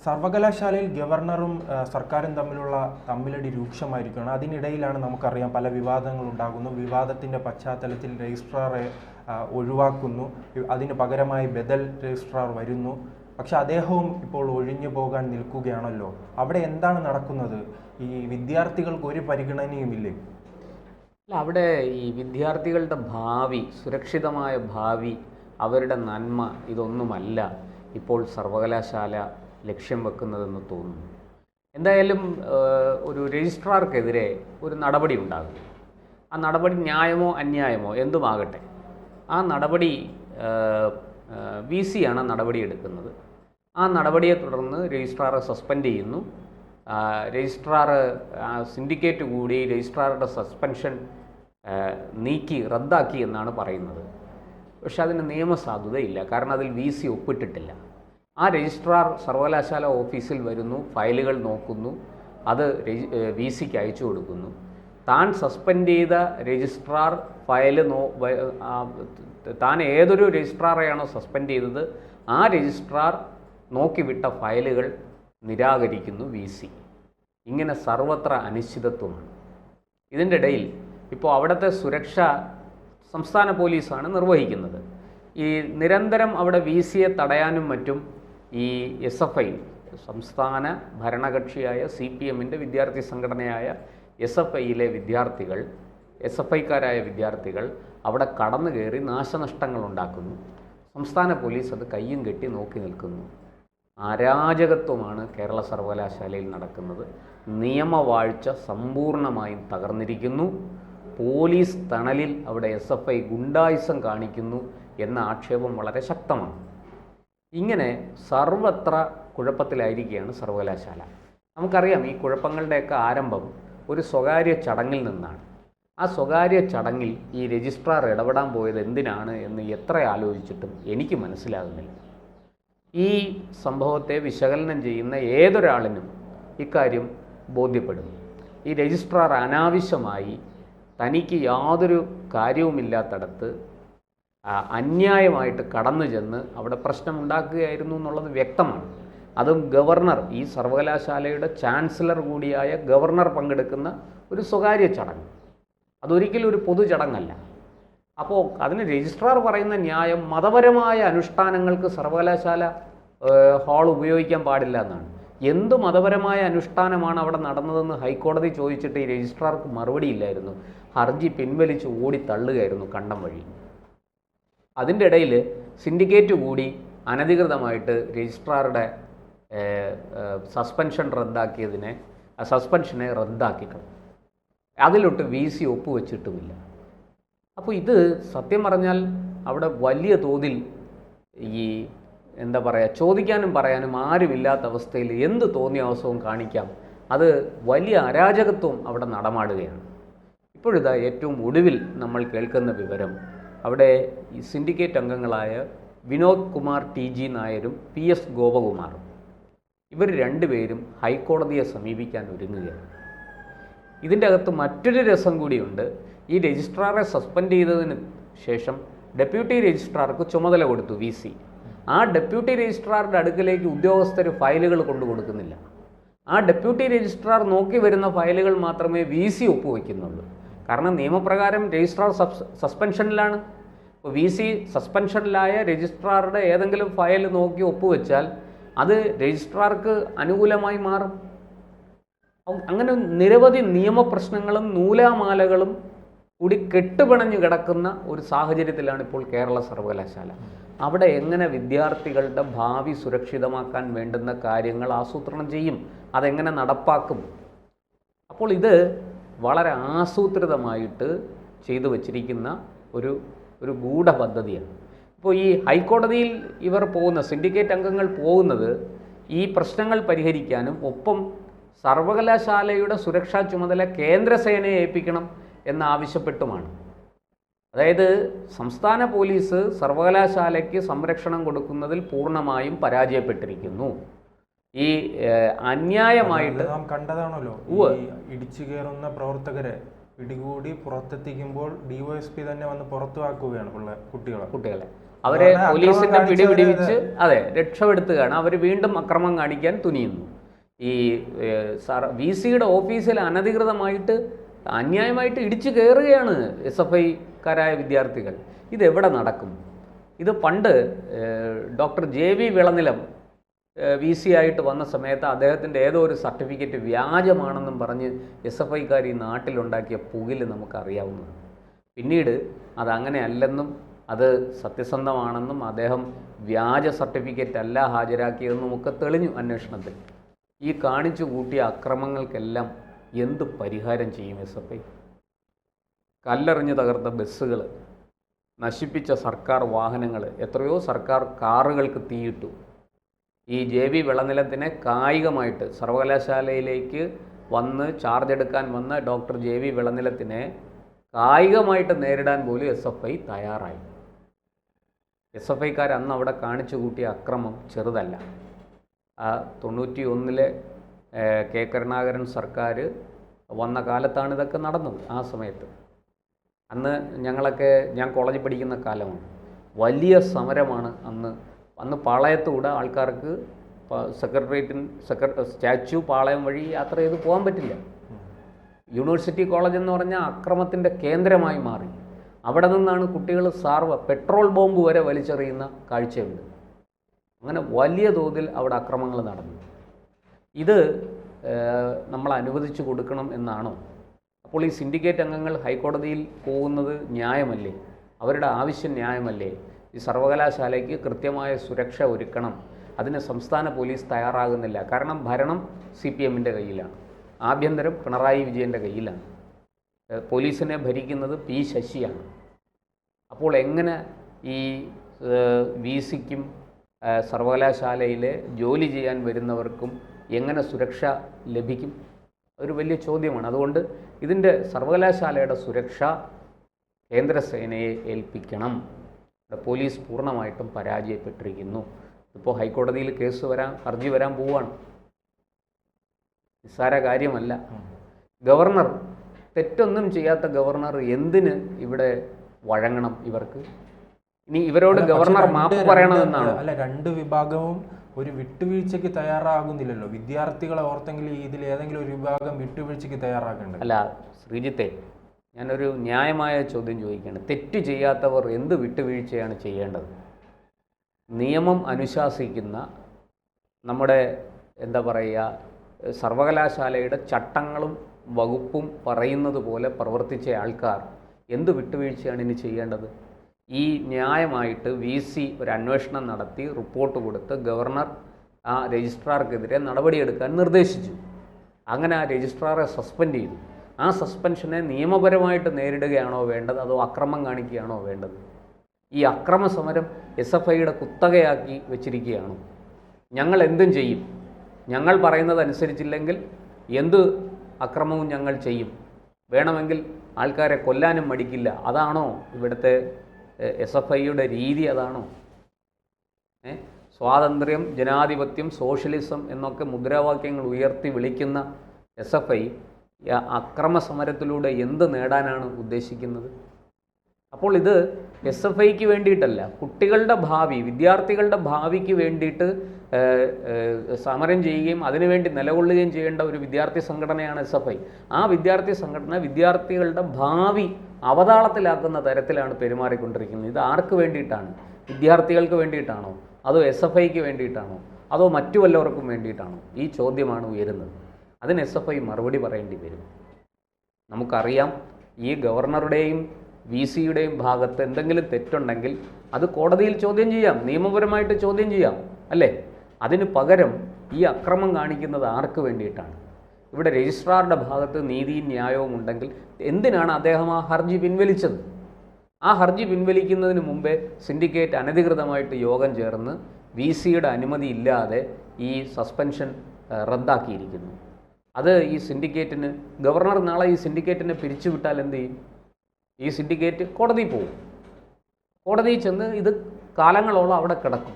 സർവകലാശാലയിൽ ഗവർണറും സർക്കാരും തമ്മിലടി രൂക്ഷമായിരിക്കുകയാണ്. അതിനിടയിലാണ് നമുക്കറിയാം പല വിവാദങ്ങൾ ഉണ്ടാകുന്നു. വിവാദത്തിൻ്റെ പശ്ചാത്തലത്തിൽ രജിസ്ട്രാറെ ഒഴിവാക്കുന്നു, അതിന് പകരമായി ബദൽ രജിസ്ട്രാർ വരുന്നു. പക്ഷെ അദ്ദേഹവും ഇപ്പോൾ ഒഴിഞ്ഞു പോകാൻ നിൽക്കുകയാണല്ലോ. അവിടെ എന്താണ് നടക്കുന്നത്? ഈ വിദ്യാർത്ഥികൾക്ക് ഒരു പരിഗണനയുമില്ലേ? അല്ല, അവിടെ ഈ വിദ്യാർത്ഥികളുടെ ഭാവി, സുരക്ഷിതമായ ഭാവി, അവരുടെ നന്മ, ഇതൊന്നുമല്ല ഇപ്പോൾ സർവകലാശാല ലക്ഷ്യം വെക്കുന്നതെന്ന് തോന്നുന്നു. എന്തായാലും ഒരു രജിസ്ട്രാർക്കെതിരെ ഒരു നടപടി ഉണ്ടാകും. ആ നടപടി ന്യായമോ അന്യായമോ എന്തുമാകട്ടെ, ആ നടപടി VC ആണ് നടപടി എടുക്കുന്നത്. ആ നടപടിയെ തുടർന്ന് രജിസ്ട്രാറെ സസ്പെൻഡ് ചെയ്യുന്നു. രജിസ്ട്രാർ സിൻഡിക്കേറ്റ് കൂടി രജിസ്ട്രാറുടെ സസ്പെൻഷൻ റദ്ദാക്കി എന്നാണ് പറയുന്നത്. പക്ഷെ അതിന് നിയമസാധുതയില്ല. കാരണം അതിൽ VC ഒപ്പിട്ടിട്ടില്ല. ആ രജിസ്ട്രാർ സർവകലാശാല ഓഫീസിൽ വരുന്നു, ഫയലുകൾ നോക്കുന്നു, അത് VCക്ക് അയച്ചു കൊടുക്കുന്നു. താൻ സസ്പെൻഡ് ചെയ്ത രജിസ്ട്രാർ താൻ ഏതൊരു രജിസ്ട്രാറെയാണോ സസ്പെൻഡ് ചെയ്തത് ആ രജിസ്ട്രാർ നോക്കിവിട്ട ഫയലുകൾ നിരാകരിക്കുന്നു VC. ഇങ്ങനെ സർവത്ര അനിശ്ചിതത്വമാണ്. ഇതിൻ്റെ ഇടയിൽ ഇപ്പോൾ അവിടുത്തെ സുരക്ഷ സംസ്ഥാന പോലീസാണ് നിർവഹിക്കുന്നത്. ഈ നിരന്തരം അവിടെ VCയെ തടയാനും മറ്റും ഈ SFI, സംസ്ഥാന ഭരണകക്ഷിയായ CPMൻ്റെ വിദ്യാർത്ഥി സംഘടനയായ SFIയിലെ വിദ്യാർത്ഥികൾ, SFIക്കാരായ വിദ്യാർത്ഥികൾ അവിടെ കടന്നു കയറി നാശനഷ്ടങ്ങൾ ഉണ്ടാക്കുന്നു. സംസ്ഥാന പോലീസ് അത് കയ്യും കെട്ടി നോക്കി നിൽക്കുന്നു. അരാജകത്വമാണ് കേരള സർവകലാശാലയിൽ നടക്കുന്നത്. നിയമവാഴ്ച സമ്പൂർണ്ണമായും തകർന്നിരിക്കുന്നു. പോലീസ് തണലിൽ അവിടെ SFI ഗുണ്ടായിസം കാണിക്കുന്നു എന്ന ആക്ഷേപം വളരെ ശക്തമാണ്. ഇങ്ങനെ സർവത്ര കുഴപ്പത്തിലായിരിക്കുകയാണ് സർവകലാശാല. നമുക്കറിയാം ഈ കുഴപ്പങ്ങളുടെയൊക്കെ ആരംഭം ഒരു സ്വകാര്യ ചടങ്ങിൽ നിന്നാണ്. ആ സ്വകാര്യ ചടങ്ങിൽ ഈ രജിസ്ട്രാർ ഇടപെടാൻ പോയത് എന്തിനാണ് എന്ന് എത്ര ആലോചിച്ചിട്ടും എനിക്ക് മനസ്സിലാകുന്നില്ല. ഈ സംഭവത്തെ വിശകലനം ചെയ്യുന്ന ഏതൊരാളിനും ഇക്കാര്യം ബോധ്യപ്പെടുന്നു. ഈ രജിസ്ട്രാർ അനാവശ്യമായി തനിക്ക് യാതൊരു കാര്യവുമില്ലാത്തടത്ത് അന്യായമായിട്ട് കടന്നു ചെന്ന് അവിടെ പ്രശ്നമുണ്ടാക്കുകയായിരുന്നു എന്നുള്ളത് വ്യക്തമാണ്. അതും ഗവർണർ, ഈ സർവകലാശാലയുടെ ചാൻസലർ കൂടിയായ ഗവർണർ പങ്കെടുക്കുന്ന ഒരു സ്വകാര്യ ചടങ്ങ്, അതൊരിക്കലും ഒരു പൊതു ചടങ്ങല്ല. അപ്പോൾ അതിന് രജിസ്ട്രാർ പറയുന്ന ന്യായം മതപരമായ അനുഷ്ഠാനങ്ങൾക്ക് സർവകലാശാല ഹാൾ ഉപയോഗിക്കാൻ പാടില്ല എന്നാണ്. എന്ത് മതപരമായ അനുഷ്ഠാനമാണ് അവിടെ നടന്നതെന്ന് ഹൈക്കോടതി ചോദിച്ചിട്ട് ഈ രജിസ്ട്രാർക്ക് മറുപടി ഇല്ലായിരുന്നു. ഹർജി പിൻവലിച്ച് ഓടി തള്ളുകയായിരുന്നു കണ്ടം വഴി. അതിൻ്റെ ഇടയിൽ സിൻഡിക്കേറ്റ് കൂടി അനധികൃതമായിട്ട് രജിസ്ട്രാറുടെ സസ്പെൻഷനെ റദ്ദാക്കിക്കളഞ്ഞു. അതിലൊട്ട് VC ഒപ്പുവെച്ചിട്ടുമില്ല. അപ്പോൾ ഇത് സത്യം പറഞ്ഞാൽ അവിടെ വലിയ തോതിൽ ഈ എന്താ പറയുക, ചോദിക്കാനും പറയാനും ആരുമില്ലാത്ത അവസ്ഥയിൽ എന്ത് തോന്നിയ അവസരവും കാണിക്കാം. അത് വലിയ അരാജകത്വം അവിടെ നടമാടുകയാണ്. ഇപ്പോഴിതാ ഏറ്റവും ഒടുവിൽ നമ്മൾ കേൾക്കുന്ന വിവരം, അവിടെ ഈ സിൻഡിക്കേറ്റ് അംഗങ്ങളായ വിനോദ് കുമാർ TG നായരും PS ഗോപകുമാറും, ഇവർ രണ്ടുപേരും ഹൈക്കോടതിയെ സമീപിക്കാൻ ഒരുങ്ങുകയാണ്. ഇതിൻ്റെ അകത്ത് മറ്റൊരു രസം കൂടിയുണ്ട്. ഈ രജിസ്ട്രാറെ സസ്പെൻഡ് ചെയ്തതിന് ശേഷം ഡെപ്യൂട്ടി രജിസ്ട്രാർക്ക് ചുമതല കൊടുത്തു VC. ആ ഡെപ്യൂട്ടി രജിസ്ട്രാറുടെ അടുക്കലേക്ക് ഉദ്യോഗസ്ഥർ ഫയലുകൾ കൊണ്ടു കൊടുക്കുന്നില്ല. ആ ഡെപ്യൂട്ടി രജിസ്ട്രാർ നോക്കി വരുന്ന ഫയലുകൾ മാത്രമേ VC ഒപ്പുവയ്ക്കുന്നുള്ളൂ. കാരണം നിയമപ്രകാരം രജിസ്ട്രാർ സസ്പെൻഷനിലാണ്. ഇപ്പോൾ VC സസ്പെൻഷനിലായ രജിസ്ട്രാറുടെ ഏതെങ്കിലും ഫയൽ നോക്കി ഒപ്പുവെച്ചാൽ അത് രജിസ്ട്രാർക്ക് അനുകൂലമായി മാറും. അങ്ങനെ നിരവധി നിയമപ്രശ്നങ്ങളും നൂലാമാലകളും കൂടി കെട്ടുപിണഞ്ഞു കിടക്കുന്ന ഒരു സാഹചര്യത്തിലാണ് ഇപ്പോൾ കേരള സർവകലാശാല. അവിടെ എങ്ങനെ വിദ്യാർത്ഥികളുടെ ഭാവി സുരക്ഷിതമാക്കാൻ വേണ്ടുന്ന കാര്യങ്ങൾ ആസൂത്രണം ചെയ്യും, അതെങ്ങനെ നടപ്പാക്കും? അപ്പോൾ ഇത് വളരെ ആസൂത്രിതമായിട്ട് ചെയ്തു വച്ചിരിക്കുന്ന ഒരു ഗൂഢപദ്ധതിയാണ്. ഇപ്പോൾ ഈ ഹൈക്കോടതിയിൽ ഇവർ പോകുന്ന സിൻഡിക്കേറ്റ് അംഗങ്ങൾ പോകുന്നത് ഈ പ്രശ്നങ്ങൾ പരിഹരിക്കാനും ഒപ്പം സർവകലാശാലയുടെ സുരക്ഷാ ചുമതല കേന്ദ്രസേനയെ ഏൽപ്പിക്കണം എന്നാവശ്യപ്പെട്ടുമാണ്. അതായത് സംസ്ഥാന പോലീസ് സർവകലാശാലയ്ക്ക് സംരക്ഷണം കൊടുക്കുന്നതിൽ പൂർണ്ണമായും പരാജയപ്പെട്ടിരിക്കുന്നു. ഈ അന്യായമായിട്ട് നാം കണ്ടതാണല്ലോ, ഇടിച്ചു കയറുന്ന പ്രവർത്തകരെ പിടികൂടി പുറത്തെത്തിക്കുമ്പോൾ DYSP തന്നെ വന്ന് പുറത്തുവാക്കുകയാണ് കുട്ടികളെ. അവരെ അക്രമം പോലീസിന്റെ പിടി കാണിച്ചവരെ പിടിവിച്ച് അതെ രക്ഷപ്പെടുത്തുകയാണ്. അവർ വീണ്ടും അക്രമം കാണിക്കാൻ തുനിയുന്നു. ഈ വി സിയുടെ ഓഫീസിൽ അനധികൃതമായിട്ട് അന്യായമായിട്ട് ഇടിച്ചു കയറുകയാണ് SFIക്കാരായ വിദ്യാർത്ഥികൾ. ഇതെവിടെ നടക്കും? ഇത് പണ്ട് ഡോക്ടർ JV വിളനിലം VC ആയിട്ട് വന്ന സമയത്ത് അദ്ദേഹത്തിൻ്റെ ഏതോ ഒരു സർട്ടിഫിക്കറ്റ് വ്യാജമാണെന്നും പറഞ്ഞ് SFIക്കാർ ഈ നാട്ടിലുണ്ടാക്കിയ പുകിൽ നമുക്കറിയാവുന്നതാണ്. പിന്നീട് അതങ്ങനെ അല്ലെന്നും അത് സത്യസന്ധമാണെന്നും അദ്ദേഹം വ്യാജ സർട്ടിഫിക്കറ്റ് അല്ല ഹാജരാക്കിയതെന്നും ഒക്കെ തെളിഞ്ഞു അന്വേഷണത്തിൽ. ഈ കാണിച്ചു കൂട്ടിയ അക്രമങ്ങൾക്കെല്ലാം എന്ത് പരിഹാരം ചെയ്യും SFI? കല്ലെറിഞ്ഞ് തകർത്ത ബസ്സുകൾ, നശിപ്പിച്ച സർക്കാർ വാഹനങ്ങൾ, എത്രയോ സർക്കാർ കാറുകൾക്ക് തീയിട്ടു. ഈ JV വിളനിലത്തിനെ കായികമായിട്ട് സർവകലാശാലയിലേക്ക് വന്ന് ചാർജ് എടുക്കാൻ വന്ന ഡോക്ടർ JV വിളനിലത്തിനെ കായികമായിട്ട് നേരിടാൻ പോലും SFI തയ്യാറായി. SFIക്കാർ അന്ന് അവിടെ കാണിച്ചു കൂട്ടിയ അക്രമം ചെറുതല്ല. 91 K. കരുണാകരൻ സർക്കാർ വന്ന കാലത്താണ് ഇതൊക്കെ നടന്നത്. ആ സമയത്ത് അന്ന് ഞാൻ കോളേജിൽ പഠിക്കുന്ന കാലമാണ്. വലിയ സമരമാണ് അന്ന് പാളയത്തൂടെ ആൾക്കാർക്ക് സ്റ്റാച്യു പാളയം വഴി യാത്ര ചെയ്ത് പോകാൻ പറ്റില്ല. യൂണിവേഴ്സിറ്റി കോളേജ് എന്ന് പറഞ്ഞാൽ അക്രമത്തിൻ്റെ കേന്ദ്രമായി മാറി. അവിടെ നിന്നാണ് കുട്ടികൾ പെട്രോൾ ബോംബ് വരെ വലിച്ചെറിയുന്ന കാഴ്ചയുണ്ട്. അങ്ങനെ വലിയ തോതിൽ അവിടെ അക്രമങ്ങൾ നടന്നു. ഇത് നമ്മൾ അനുവദിച്ചു കൊടുക്കണം എന്നാണോ? അപ്പോൾ ഈ സിൻഡിക്കേറ്റ് അംഗങ്ങൾ ഹൈക്കോടതിയിൽ പോകുന്നത് ന്യായമല്ലേ? അവരുടെ ആവശ്യം ന്യായമല്ലേ? ഈ സർവകലാശാലയ്ക്ക് കൃത്യമായ സുരക്ഷ ഒരുക്കണം. അതിന് സംസ്ഥാന പോലീസ് തയ്യാറാകുന്നില്ല. കാരണം ഭരണം CPMൻ്റെ കയ്യിലാണ്, ആഭ്യന്തരം പിണറായി വിജയൻ്റെ കയ്യിലാണ്, പോലീസിനെ ഭരിക്കുന്നത് P. ശശിയാണ്. അപ്പോൾ എങ്ങനെ ഈ VCക്കും സർവകലാശാലയിലെ ജോലി ചെയ്യാൻ വരുന്നവർക്കും എങ്ങനെ സുരക്ഷ ലഭിക്കും? ഒരു വലിയ ചോദ്യമാണ്. അതുകൊണ്ട് ഇതിൻ്റെ സർവകലാശാലയുടെ സുരക്ഷ കേന്ദ്രസേനയെ ഏൽപ്പിക്കണം. പോലീസ് പൂർണ്ണമായിട്ടും പരാജയപ്പെട്ടിരിക്കുന്നു. ഇപ്പോൾ ഹൈക്കോടതിയിൽ ഹർജി വരാൻ പോവുകയാണ്. നിസ്സാര കാര്യമല്ല. ഗവർണർ, തെറ്റൊന്നും ചെയ്യാത്ത ഗവർണർ എന്തിന് ഇവിടെ വഴങ്ങണം ഇവർക്ക്? ഇനി ഇവരോട് ഗവർണർ മാപ്പ് പറയണമെന്നാണ്. അല്ല, രണ്ട് വിഭാഗവും ഒരു വിട്ടുവീഴ്ചയ്ക്ക് തയ്യാറാകുന്നില്ലല്ലോ. വിദ്യാർത്ഥികളെ ഓർത്തെങ്കിൽ ഇതിൽ ഏതെങ്കിലും ഒരു വിഭാഗം വിട്ടുവീഴ്ചയ്ക്ക് തയ്യാറാക്കേണ്ടത്. അല്ല ശ്രീജിത്തെ, ഞാനൊരു ന്യായമായ ചോദ്യം ചോദിക്കുകയാണ്. തെറ്റ് ചെയ്യാത്തവർ എന്ത് വിട്ടുവീഴ്ചയാണ് ചെയ്യേണ്ടത്? നിയമം അനുശാസിക്കുന്ന നമ്മുടെ സർവകലാശാലയുടെ ചട്ടങ്ങളും വകുപ്പും പറയുന്നത് പോലെ പ്രവർത്തിച്ച ആൾക്കാർ എന്ത് വിട്ടുവീഴ്ചയാണ് ഇനി ചെയ്യേണ്ടത്? ഈ ന്യായമായിട്ട് VC ഒരു അന്വേഷണം നടത്തി റിപ്പോർട്ട് കൊടുത്ത് ഗവർണർ ആ രജിസ്ട്രാർക്കെതിരെ നടപടിയെടുക്കാൻ നിർദ്ദേശിച്ചു. അങ്ങനെ ആ രജിസ്ട്രാറെ സസ്പെൻഡ് ചെയ്തു. ആ സസ്പെൻഷനെ നിയമപരമായിട്ട് നേരിടുകയാണോ വേണ്ടത്, അതോ അക്രമം കാണിക്കുകയാണോ വേണ്ടത്? ഈ അക്രമ സമരം SFIയുടെ കുത്തകയാക്കി വെച്ചിരിക്കുകയാണോ? ഞങ്ങൾ എന്തും ചെയ്യും, ഞങ്ങൾ പറയുന്നത് അനുസരിച്ചില്ലെങ്കിൽ എന്ത് അക്രമവും ഞങ്ങൾ ചെയ്യും, വേണമെങ്കിൽ ആൾക്കാരെ കൊല്ലാനും മടിക്കില്ല. അതാണോ ഇവിടുത്തെ SFIയുടെ രീതി? അതാണോ? സ്വാതന്ത്ര്യം, ജനാധിപത്യം, സോഷ്യലിസം എന്നൊക്കെ മുദ്രാവാക്യങ്ങൾ ഉയർത്തി വിളിക്കുന്ന SFI അക്രമ സമരത്തിലൂടെ എന്ത് നേടാനാണ് ഉദ്ദേശിക്കുന്നത്? അപ്പോൾ ഇത് SFIക്ക് വേണ്ടിയിട്ടല്ല, കുട്ടികളുടെ ഭാവി, വിദ്യാർത്ഥികളുടെ ഭാവിക്ക് വേണ്ടിയിട്ട് സമരം ചെയ്യുകയും അതിനുവേണ്ടി നിലകൊള്ളുകയും ചെയ്യേണ്ട ഒരു വിദ്യാർത്ഥി സംഘടനയാണ് SFI. ആ വിദ്യാർത്ഥി സംഘടന വിദ്യാർത്ഥികളുടെ ഭാവി അവതാളത്തിലാക്കുന്ന തരത്തിലാണ് പെരുമാറിക്കൊണ്ടിരിക്കുന്നത്. ഇത് ആർക്ക് വേണ്ടിയിട്ടാണ്? വിദ്യാർത്ഥികൾക്ക് വേണ്ടിയിട്ടാണോ, അതോ SFIക്ക് വേണ്ടിയിട്ടാണോ, അതോ മറ്റു വല്ലവർക്കും വേണ്ടിയിട്ടാണോ? ഈ ചോദ്യമാണ് ഉയരുന്നത്. അതിന് SFI മറുപടി പറയേണ്ടി വരും. നമുക്കറിയാം, ഈ ഗവർണറുടെയും VCയുടെയും ഭാഗത്ത് എന്തെങ്കിലും തെറ്റുണ്ടെങ്കിൽ അത് കോടതിയിൽ ചോദ്യം ചെയ്യാം, നിയമപരമായിട്ട് ചോദ്യം ചെയ്യാം, അല്ലേ? അതിന് പകരം ഈ അക്രമം കാണിക്കുന്നത് ആർക്ക് വേണ്ടിയിട്ടാണ്? ഇവിടെ രജിസ്ട്രാറുടെ ഭാഗത്ത് നീതിയും ന്യായവും ഉണ്ടെങ്കിൽ എന്തിനാണ് അദ്ദേഹം ആ ഹർജി പിൻവലിച്ചത്? ആ ഹർജി പിൻവലിക്കുന്നതിന് മുമ്പേ സിൻഡിക്കേറ്റ് അനധികൃതമായിട്ട് യോഗം ചേർന്ന് VCയുടെ അനുമതി ഇല്ലാതെ ഈ സസ്പെൻഷൻ റദ്ദാക്കിയിരിക്കുന്നു. അത് ഈ സിൻഡിക്കേറ്റിന്, ഗവർണർ നാളെ ഈ സിൻഡിക്കേറ്റിനെ പിരിച്ചുവിട്ടാൽ എന്ത് ചെയ്യും? ഈ സിൻഡിക്കേറ്റ് കോടതിയിൽ പോകും. കോടതിയിൽ ചെന്ന് ഇത് കാലങ്ങളോളം അവിടെ കിടക്കും.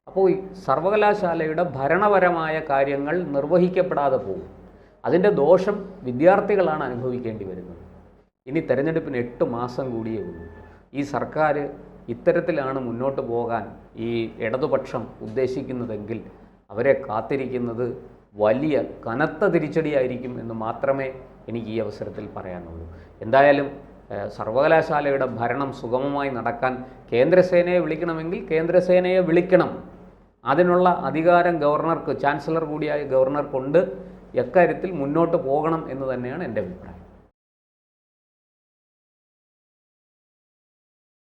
അപ്പോൾ ഈ സർവകലാശാലയുടെ ഭരണപരമായ കാര്യങ്ങൾ നിർവഹിക്കപ്പെടാതെ പോകും. അതിൻ്റെ ദോഷം വിദ്യാർത്ഥികളാണ് അനുഭവിക്കേണ്ടി വരുന്നത്. ഇനി തെരഞ്ഞെടുപ്പിന് 8 മാസം കൂടിയേ ഉള്ളൂ. ഈ സർക്കാർ ഇത്തരത്തിലാണ് മുന്നോട്ട് പോകാൻ ഈ ഇടതുപക്ഷം ഉദ്ദേശിക്കുന്നതെങ്കിൽ അവരെ കാത്തിരിക്കുന്നത് വലിയ കനത്ത തിരിച്ചടിയായിരിക്കും എന്ന് മാത്രമേ എനിക്ക് ഈ അവസരത്തിൽ പറയാനുള്ളൂ. എന്തായാലും സർവകലാശാലയുടെ ഭരണം സുഗമമായി നടക്കാൻ കേന്ദ്രസേനയെ വിളിക്കണമെങ്കിൽ കേന്ദ്രസേനയെ വിളിക്കണം. അതിനുള്ള അധികാരം ഗവർണർക്ക്, ചാൻസലർ കൂടിയായ ഗവർണർക്കുണ്ട്. എക്കാര്യത്തിൽ മുന്നോട്ട് പോകണം എന്ന് തന്നെയാണ് എൻ്റെ അഭിപ്രായം.